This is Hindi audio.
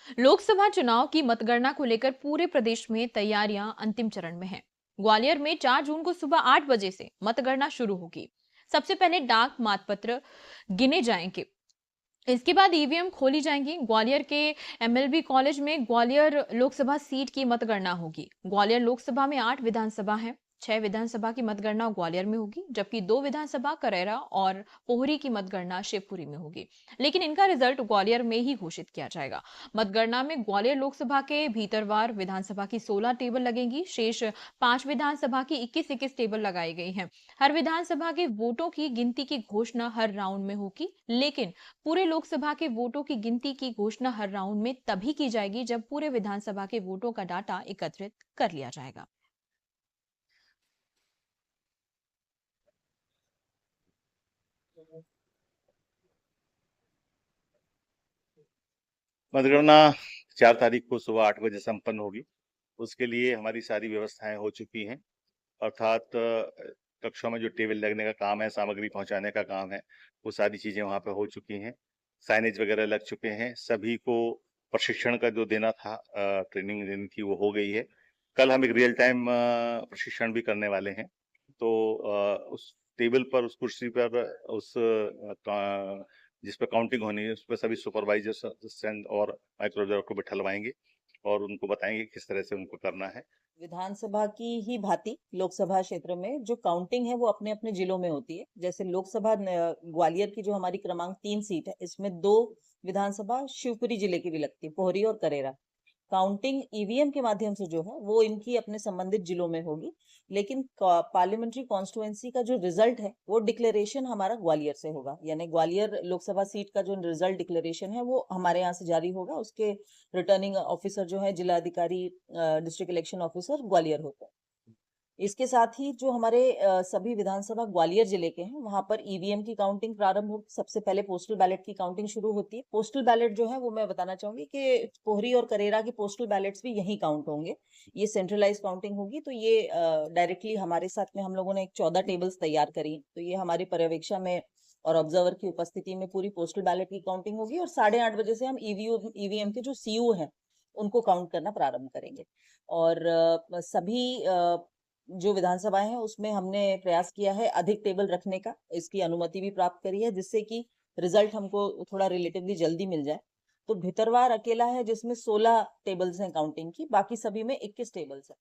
लोकसभा चुनाव की मतगणना को लेकर पूरे प्रदेश में तैयारियां अंतिम चरण में हैं। ग्वालियर में 4 जून को सुबह 8 बजे से मतगणना शुरू होगी। सबसे पहले डाक मतपत्र गिने जाएंगे। इसके बाद ईवीएम खोली जाएंगी। ग्वालियर के एमएलबी कॉलेज में ग्वालियर लोकसभा सीट की मतगणना होगी। ग्वालियर लोकसभा में 8 विधानसभा है। 6 विधानसभा की मतगणना ग्वालियर में होगी, जबकि 2 विधानसभा करेरा और पोहरी की मतगणना शिवपुरी में होगी। लेकिन इनका रिजल्ट ग्वालियर में ही घोषित किया जाएगा। मतगणना में ग्वालियर लोकसभा के भीतरवार विधानसभा की 16 टेबल लगेंगी। शेष 5 विधानसभा की 21-21 टेबल लगाई गई हैं। हर विधानसभा के वोटों की गिनती की घोषणा हर राउंड में होगी, लेकिन पूरे लोकसभा के वोटों की गिनती की घोषणा हर राउंड में तभी की जाएगी जब पूरे विधानसभा के वोटों का डाटा एकत्रित कर लिया जाएगा। मतगणना 4 तारीख को सुबह 8 बजे संपन्न होगी। उसके लिए हमारी सारी व्यवस्थाएं हो चुकी हैं। अर्थात कक्षों में जो टेबल लगने का काम है, सामग्री पहुंचाने का काम है, वो सारी चीजें वहां पे हो चुकी हैं। साइनेज वगैरह लग चुके हैं। सभी को प्रशिक्षण का जो देना था, ट्रेनिंग देनी थी, वो हो गई है। कल हम एक रियल टाइम प्रशिक्षण भी करने वाले हैं। तो उस टेबल पर, उस कुर्सी पर, उस जिस पर काउंटिंग होनी है, उस पर सभी सुपरवाइजर्स, असिस्टेंट और माइक्रो ऑब्जर्वर को बिठलवाएंगे और उनको बताएंगे किस तरह से उनको करना है। विधानसभा की ही भांति लोकसभा क्षेत्र में जो काउंटिंग है वो अपने अपने जिलों में होती है। जैसे लोकसभा ग्वालियर की जो हमारी क्रमांक 3 सीट है, इसमें 2 विधानसभा शिवपुरी जिले की भी लगती है, पोहरी और करेरा। काउंटिंग ईवीएम के माध्यम से जो है वो इनकी अपने संबंधित जिलों में होगी। लेकिन पार्लियामेंट्री कॉन्स्टिट्युएंसी का जो रिजल्ट है वो डिक्लेरेशन हमारा ग्वालियर से होगा। यानी ग्वालियर लोकसभा सीट का जो रिजल्ट डिक्लेरेशन है वो हमारे यहाँ से जारी होगा। उसके रिटर्निंग ऑफिसर जो है जिलाधिकारी, डिस्ट्रिक्ट इलेक्शन ऑफिसर ग्वालियर होता है। इसके साथ ही जो हमारे सभी विधानसभा ग्वालियर जिले के हैं वहां पर ईवीएम की काउंटिंग प्रारंभ होगी। सबसे पहले पोस्टल बैलेट की काउंटिंग शुरू होती है। पोस्टल बैलेट जो है वो मैं बताना चाहूंगी कि पोहरी और करेरा के पोस्टल बैलेट्स भी यहीं काउंट होंगे। ये सेंट्रलाइज काउंटिंग होगी। तो ये डायरेक्टली हमारे साथ में हम लोगों ने एक 14 टेबल्स तैयार करी। तो ये हमारी पर्यवेक्षा में और ऑब्जर्वर की उपस्थिति में पूरी पोस्टल बैलेट की काउंटिंग होगी और 8:30 बजे से हम ईवीएम के जो सीयू हैं उनको काउंट करना प्रारंभ करेंगे। और सभी जो विधानसभाएं हैं उसमें हमने प्रयास किया है अधिक टेबल रखने का। इसकी अनुमति भी प्राप्त करी है जिससे कि रिजल्ट हमको थोड़ा रिलेटिवली जल्दी मिल जाए। तो भितरवार अकेला है जिसमें 16 टेबल्स हैं काउंटिंग की, बाकी सभी में 21 टेबल्स हैं।